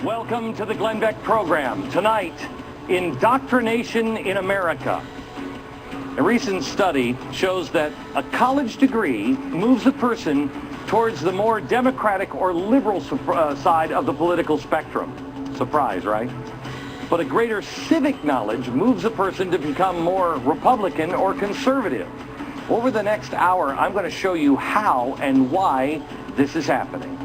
Welcome to the Glenn Beck program. Tonight, indoctrination in America. A recent study shows that a college degree moves a person towards the more democratic or liberal side of the political spectrum. Surprise, right? But a greater civic knowledge moves a person to become more Republican or conservative. Over the next hour, I'm going to show you how and why this is happening.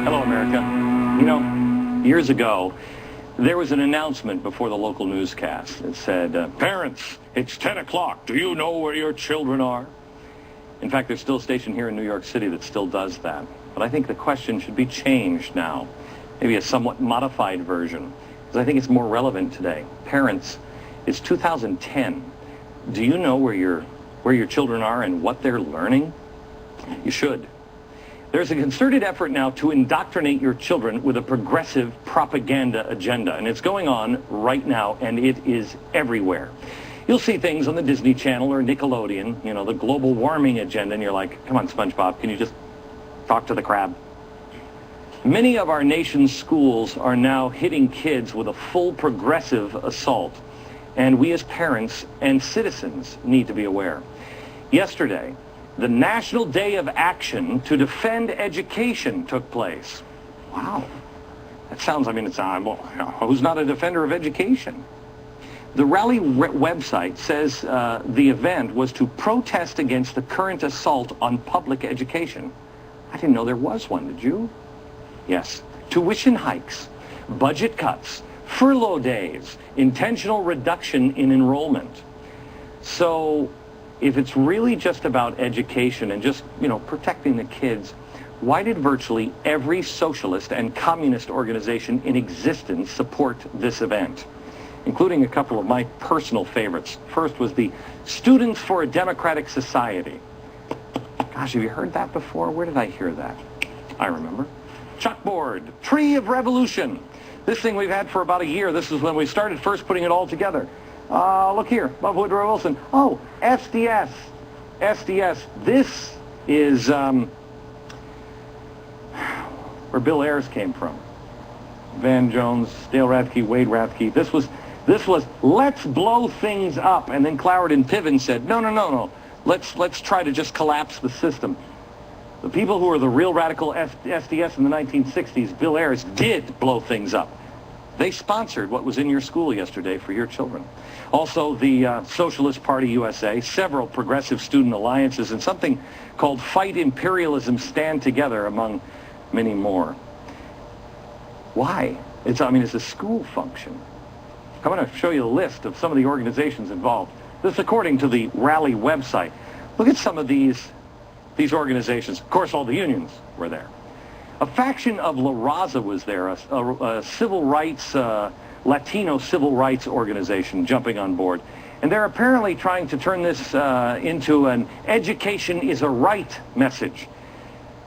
Hello, America. You know, years ago, there was an announcement before the local newscast that said, parents, it's 10 o'clock. Do you know where your children are? In fact, there's still a station here in New York City that still does that. But I think the question should be changed now. Maybe a somewhat modified version, because I think it's more relevant today. Parents, it's 2010. Do you know where your children are and what they're learning? You should. There's a concerted effort now to indoctrinate your children with a progressive propaganda agenda, and it's going on right now, and it is everywhere. You'll see things on the Disney Channel or Nickelodeon, you know, the global warming agenda, and you're like, come on, SpongeBob, can you just talk to the crab? Many of our nation's schools are now hitting kids with a full progressive assault, and we as parents and citizens need to be aware. Yesterday, the National Day of Action to Defend Education took place. Wow. That sounds, who's not a defender of education? The rally website says the event was to protest against the current assault on public education. I didn't know there was one, did you? Yes. Tuition hikes, budget cuts, furlough days, intentional reduction in enrollment. So if it's really just about education and just, protecting the kids, why did virtually every socialist and communist organization in existence support this event, including a couple of my personal favorites? First was the Students for a Democratic Society. Gosh, have you heard that before? Where did I hear that? I remember. Chalkboard, Tree of Revolution. This thing we've had for about a year. This is when we started first putting it all together. Look here, Bob Woodrow Wilson. Oh, SDS. SDS. This is where Bill Ayers came from. Van Jones, Dale Rathke, Wade Rathke. This was let's blow things up. And then Cloward and Piven said, no. Let's try to just collapse the system. The people who were the real radical SDS in the 1960s, Bill Ayers, did blow things up. They sponsored what was in your school yesterday for your children. Also, the Socialist Party USA, several progressive student alliances, and something called Fight Imperialism Stand Together, among many more. Why? It's a school function. I'm going to show you a list of some of the organizations involved. This is according to the Rally website. Look at some of these organizations. Of course, all the unions were there. A faction of La Raza was there, a civil rights, Latino civil rights organization jumping on board. And they're apparently trying to turn this into an education is a right message.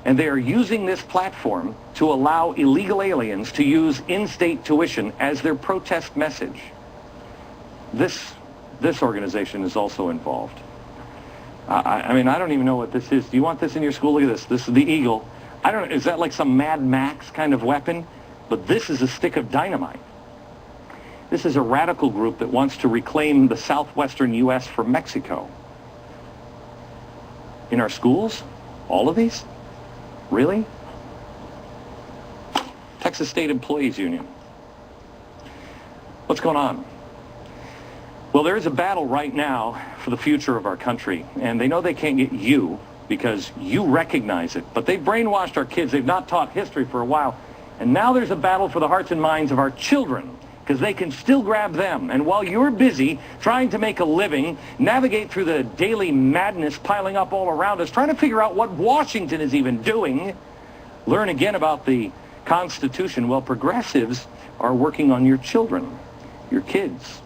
And they are using this platform to allow illegal aliens to use in-state tuition as their protest message. This organization is also involved. I don't even know what this is. Do you want this in your school? Look at this. This is the Eagle. I don't know, is that like some Mad Max kind of weapon? But this is a stick of dynamite. This is a radical group that wants to reclaim the southwestern U.S. for Mexico. In our schools? All of these? Really? Texas State Employees Union. What's going on? Well, there is a battle right now for the future of our country, and they know they can't get you because you recognize it. But they've brainwashed our kids. They've not taught history for a while. And now there's a battle for the hearts and minds of our children because they can still grab them. And while you're busy trying to make a living, navigate through the daily madness piling up all around us, trying to figure out what Washington is even doing, learn again about the Constitution. Well, progressives are working on your children, your kids.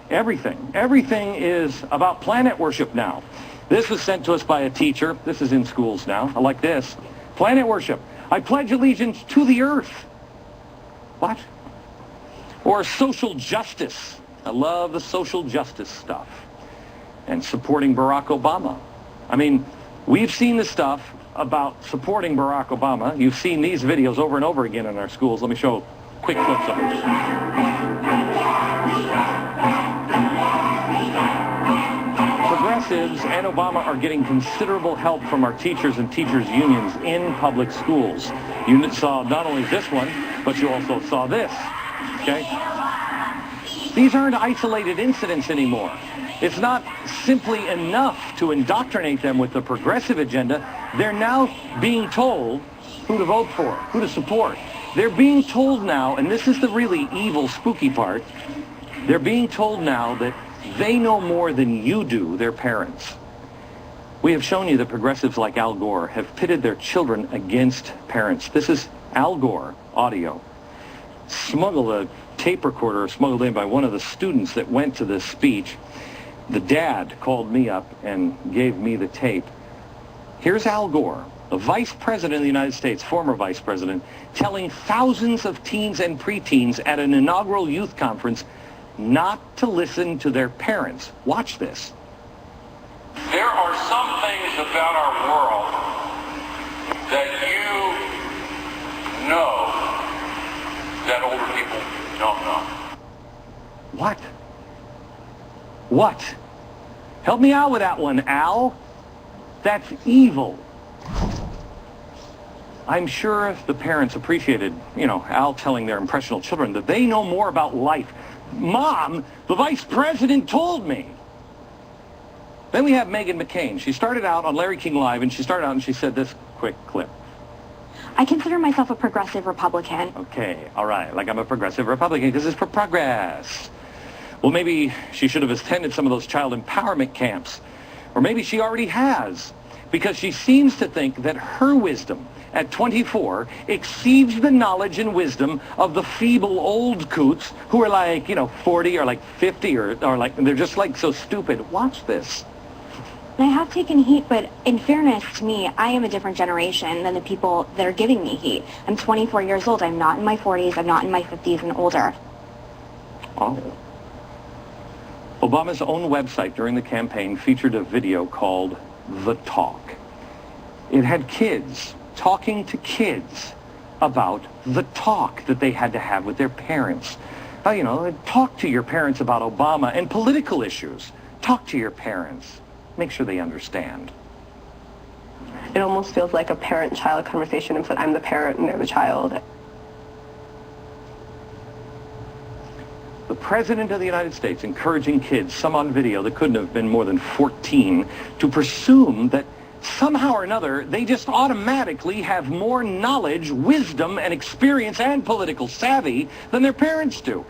Everything. Everything is about planet worship now. This was sent to us by a teacher. This is in schools now. I like this. Planet worship. I pledge allegiance to the earth. What? Or social justice. I love the social justice stuff and supporting Barack Obama. I mean, we've seen the stuff about supporting Barack Obama. You've seen these videos over and over again in our schools. Let me show quick clips of them. Progressives and Obama are getting considerable help from our teachers and teachers' unions in public schools. You saw not only this one, but you also saw this, okay? These aren't isolated incidents anymore. It's not simply enough to indoctrinate them with the progressive agenda. They're now being told who to vote for, who to support. They're being told now, and this is the really evil, spooky part, they're being told now that they know more than you do, their parents. We have shown you that progressives like Al Gore have pitted their children against parents. This is Al Gore audio. Smuggled a tape recorder, smuggled in by one of the students that went to this speech. The dad called me up and gave me the tape. Here's Al Gore, the vice president of the United States, former vice president, telling thousands of teens and preteens at an inaugural youth conference not to listen to their parents. Watch this. There are some things about our world that you know that older people don't know. What? What? Help me out with that one, Al. That's evil. I'm sure the parents appreciated, Al telling their impressionable children that they know more about life. Mom, the vice president told me. Then we have Meghan McCain. She started out on Larry King Live, and she said this quick clip. I consider myself a progressive Republican. Okay, all right, like I'm a progressive Republican because it's for progress. Well, maybe she should have attended some of those child empowerment camps. Or maybe she already has, because she seems to think that her wisdom at 24 exceeds the knowledge and wisdom of the feeble old coots who are like, 40 or like 50 or like, they're just like so stupid. Watch this. I have taken heat, but in fairness to me, I am a different generation than the people that are giving me heat. I'm 24 years old. I'm not in my 40s. I'm not in my 50s and older. Oh. Obama's own website during the campaign featured a video called The Talk. It had kids talking to kids about the talk that they had to have with their parents. Talk to your parents about Obama and political issues. Talk to your parents. Make sure they understand. It almost feels like a parent-child conversation, except I'm the parent and they're the child. The President of the United States encouraging kids, some on video that couldn't have been more than 14, to presume that somehow or another they just automatically have more knowledge, wisdom, and experience and political savvy than their parents do.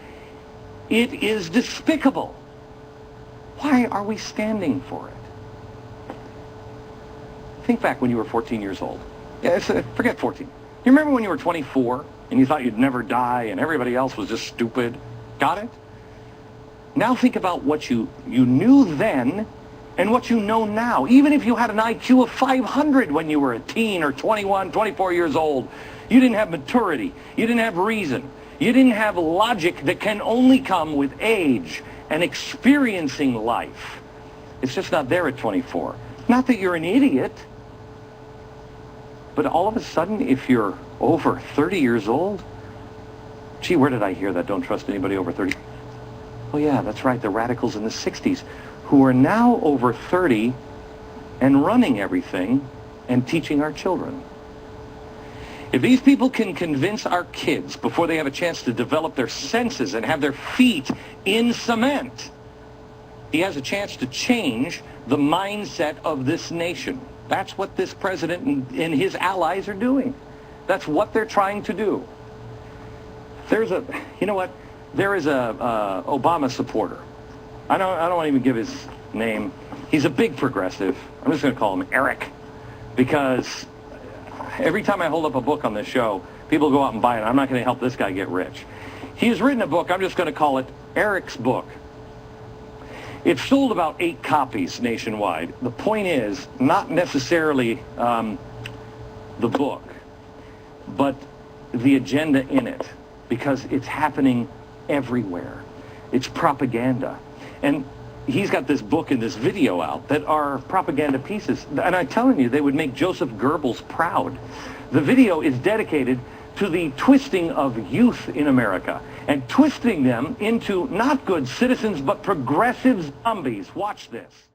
It is despicable. Why are we standing for it? Think back when you were 14 years old. Forget 14. You remember when you were 24 and you thought you'd never die and everybody else was just stupid? Got it? Now think about what you knew then and what you know now. Even if you had an IQ of 500 when you were a teen or 21, 24 years old, you didn't have maturity. You didn't have reason. You didn't have logic that can only come with age and experiencing life. It's just not there at 24. Not that you're an idiot, but all of a sudden, if you're over 30 years old, gee, where did I hear that? Don't trust anybody over 30. Oh yeah, that's right, the radicals in the 60s who are now over 30 and running everything and teaching our children. If these people can convince our kids before they have a chance to develop their senses and have their feet in cement, he has a chance to change the mindset of this nation. That's what this president and his allies are doing. That's what they're trying to do. There is a Obama supporter. I don't want to even give his name. He's a big progressive. I'm just going to call him Eric, because every time I hold up a book on this show, people go out and buy it. I'm not going to help this guy get rich. He's written a book. I'm just going to call it Eric's Book. It's sold about 8 copies nationwide. The point is not necessarily the book, but the agenda in it, because it's happening everywhere. It's propaganda. And he's got this book and this video out that are propaganda pieces. And I'm telling you, they would make Joseph Goebbels proud. The video is dedicated to the twisting of youth in America and twisting them into not good citizens, but progressive zombies. Watch this.